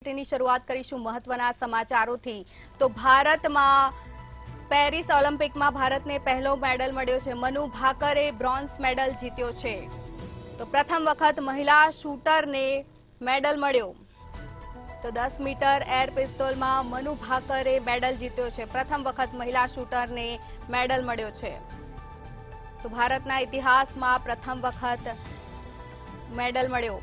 ની શરૂઆત કરીશું મહત્વના સમાચારોથી। તો ભારતમાં પેરિસ ઓલિમ્પિકમાં ભારતને પહેલો મેડલ મળ્યો છે। મનુ ભાકરે બ્રોન્ઝ મેડલ જીત્યો છે। તો પ્રથમ વખત મહિલા શૂટરને મેડલ મળ્યો। તો 10 મીટર એર પિસ્તોલમાં મનુ ભાકરે મેડલ જીત્યો છે। પ્રથમ વખત મહિલા શૂટરને મેડલ મળ્યો છે। તો ભારતના ઇતિહાસમાં પ્રથમ વખત મેડલ મળ્યો।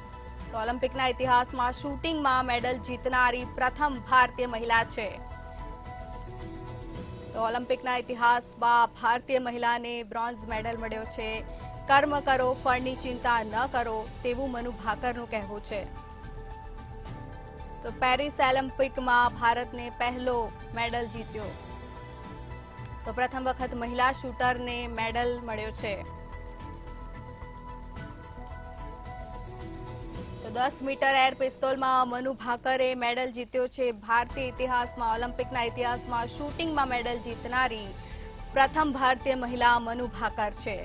તો ઓલિમ્પિકના ઇતિહાસમાં શૂટિંગમાં મેડલ જીતનારી પ્રથમ ભારતીય મહિલા છે। તો ઓલિમ્પિકના ઇતિહાસમાં ભારતીય મહિલાને બ્રોન્ઝ મેડલ મળ્યો છે। કર્મ કરો, ફળની ચિંતા ન કરો તેવું મનુ ભાકરનું કહેવું છે। તો પેરિસ ઓલિમ્પિકમાં ભારતને પહેલો મેડલ જીત્યો। તો પ્રથમ વખત મહિલા શૂટરને મેડલ મળ્યો છે। તો 10 મીટર એર પિસ્તોલમાં મનુ ભાકરે મેડલ જીત્યો છે। ભારતીય ઇતિહાસમાં ઓલિમ્પિકના ઇતિહાસમાં શૂટિંગમાં મેડલ જીતનારી પ્રથમ ભારતીય મહિલા મનુ ભાકર છે।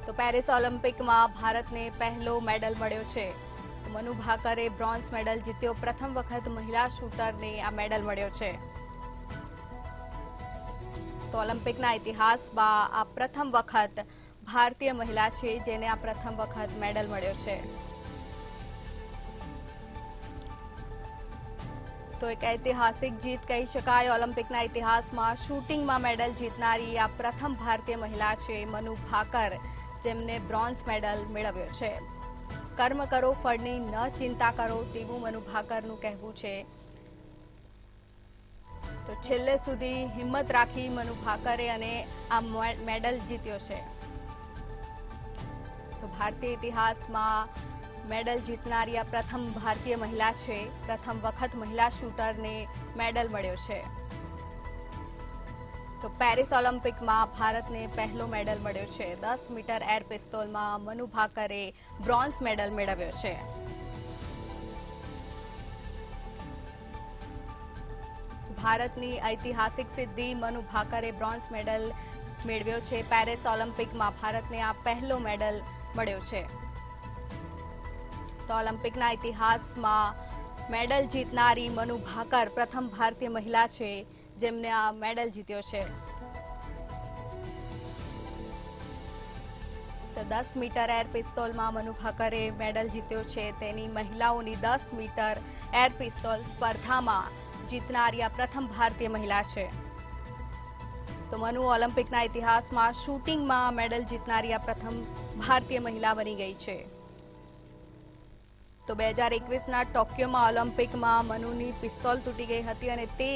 તો પેરિસ ઓલિમ્પિકમાં ભારતને પહેલો મેડલ મળ્યો છે। તો મનુ ભાકરે બ્રોન્ઝ મેડલ જીત્યો। પ્રથમ વખત મહિલા શૂટરને આ મેડલ મળ્યો છે। તો ઓલિમ્પિકના ઇતિહાસમાં આ પ્રથમ વખત ભારતીય મહિલા છે જેને આ પ્રથમ વખત મેડલ મળ્યો છે। તો એક ઐતિહાસિક જીત કહી શકાય। ઓલિમ્પિકના ઇતિહાસમાં શૂટિંગમાં મેડલ જીતનારી આ પ્રથમ ભારતીય મહિલા છે મનુ ભાકર, જેમને બ્રોન્ઝ મેડલ મેળવ્યો છે। કર્મ કરો, ફળની ન ચિંતા કરો તેવું મનુ ભાકરનું કહેવું છે। તો છેલ્લે સુધી હિંમત રાખી મનુ ભાકરે અને આ મેડલ જીત્યો છે। તો ભારતીય ઇતિહાસમાં મેડલ જીતનારી આ પ્રથમ ભારતીય મહિલા છે। પ્રથમ વખત મહિલા શૂટરને મેડલ મળ્યો છે। તો પેરિસ ઓલિમ્પિકમાં ભારતને પહેલો મેડલ મળ્યો છે। 10 મીટર એર પિસ્તોલમાં મનુ ભાકરે બ્રોન્ઝ મેડલ મેળવ્યો છે। ભારતની ઐતિહાસિક સિદ્ધિ, મનુ ભાકરે બ્રોન્ઝ મેડલ મેળવ્યો છે। પેરિસ ઓલિમ્પિકમાં ભારતને આ પહેલો મેડલ મળ્યો છે। તો ઓલિમ્પિકના ઇતિહાસમાં મેડલ જીતનારી મનુ ભાકર પ્રથમ ભારતીય મહિલા છે જેમને આ મેડલ જીત્યો છે। તો 10 મીટર એર પિસ્તોલમાં મનુ ભાકરે મેડલ જીત્યો છે। તેની મહિલાઓની 10 મીટર એર પિસ્તોલ સ્પર્ધામાં જીતનારી આ પ્રથમ ભારતીય મહિલા છે। તો મનુ ઓલિમ્પિકના ઇતિહાસમાં શૂટિંગમાં મેડલ જીતનારી આ પ્રથમ ભારતીય મહિલા બની ગઈ છે। તો 2021ના ટોક્યોમાં ઓલિમ્પિકમાં મનુની પિસ્તોલ તૂટી ગઈ હતી અને તે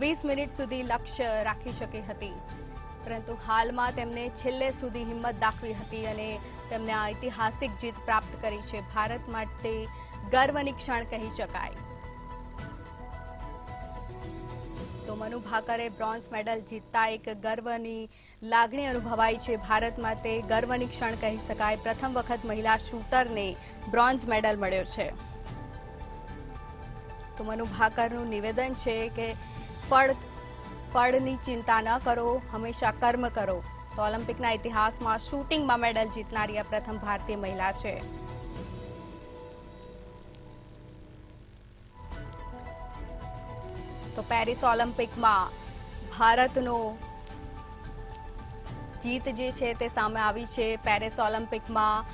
20 મિનિટ સુધી લક્ષ્ય રાખી શકી હતી, પરંતુ હાલમાં તેમને છેલ્લે સુધી હિંમત દાખવી હતી અને તેમને આ ઐતિહાસિક જીત પ્રાપ્ત કરી છે। ભારત માટે ગર્વની ક્ષણ કહી શકાય। તો મનુ ભાકરે બ્રોન્ઝ મેડલ જીતતા એક ગર્વની લાગણી અનુભવાઈ છે। ભારત માટે ગર્વની ક્ષણ કહી શકાય। પ્રથમ વખત મહિલા શૂટરને બ્રોન્ઝ મેડલ મળ્યો છે। તો મનુ ભાકરનું નિવેદન છે કે ફળની ચિંતા ન કરો, હંમેશા કર્મ કરો। તો ઓલિમ્પિકના ઇતિહાસમાં શૂટિંગમાં મેડલ જીતનારી આ પ્રથમ ભારતીય મહિલા છે। તો પેરિસ ઓલિમ્પિકમાં ભારતનો જીત જે છે તે સામે આવી છે। પેરિસ ઓલિમ્પિકમાં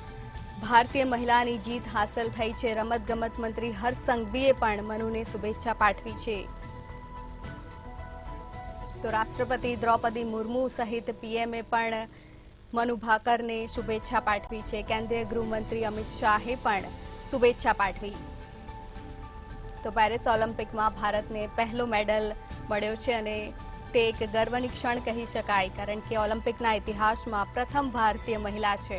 ભારતીય મહિલાની જીત હાંસલ થઈ છે। રમતગમત મંત્રી હર્ષ સંઘવીએ પણ મનુને શુભેચ્છા પાઠવી છે। તો રાષ્ટ્રપતિ દ્રૌપદી મુર્મુ સહિત પીએમએ પણ મનુ ભાકરને શુભેચ્છા પાઠવી છે। કેન્દ્રીય ગૃહમંત્રી અમિત શાહે પણ શુભેચ્છા પાઠવી। તો પેરિસ ઓલિમ્પિકમાં ભારતને પહેલો મેડલ મળ્યો છે અને તે એક ગર્વની ક્ષણ કહી શકાય, કારણ કે ઓલિમ્પિકના ઇતિહાસમાં પ્રથમ ભારતીય મહિલા છે।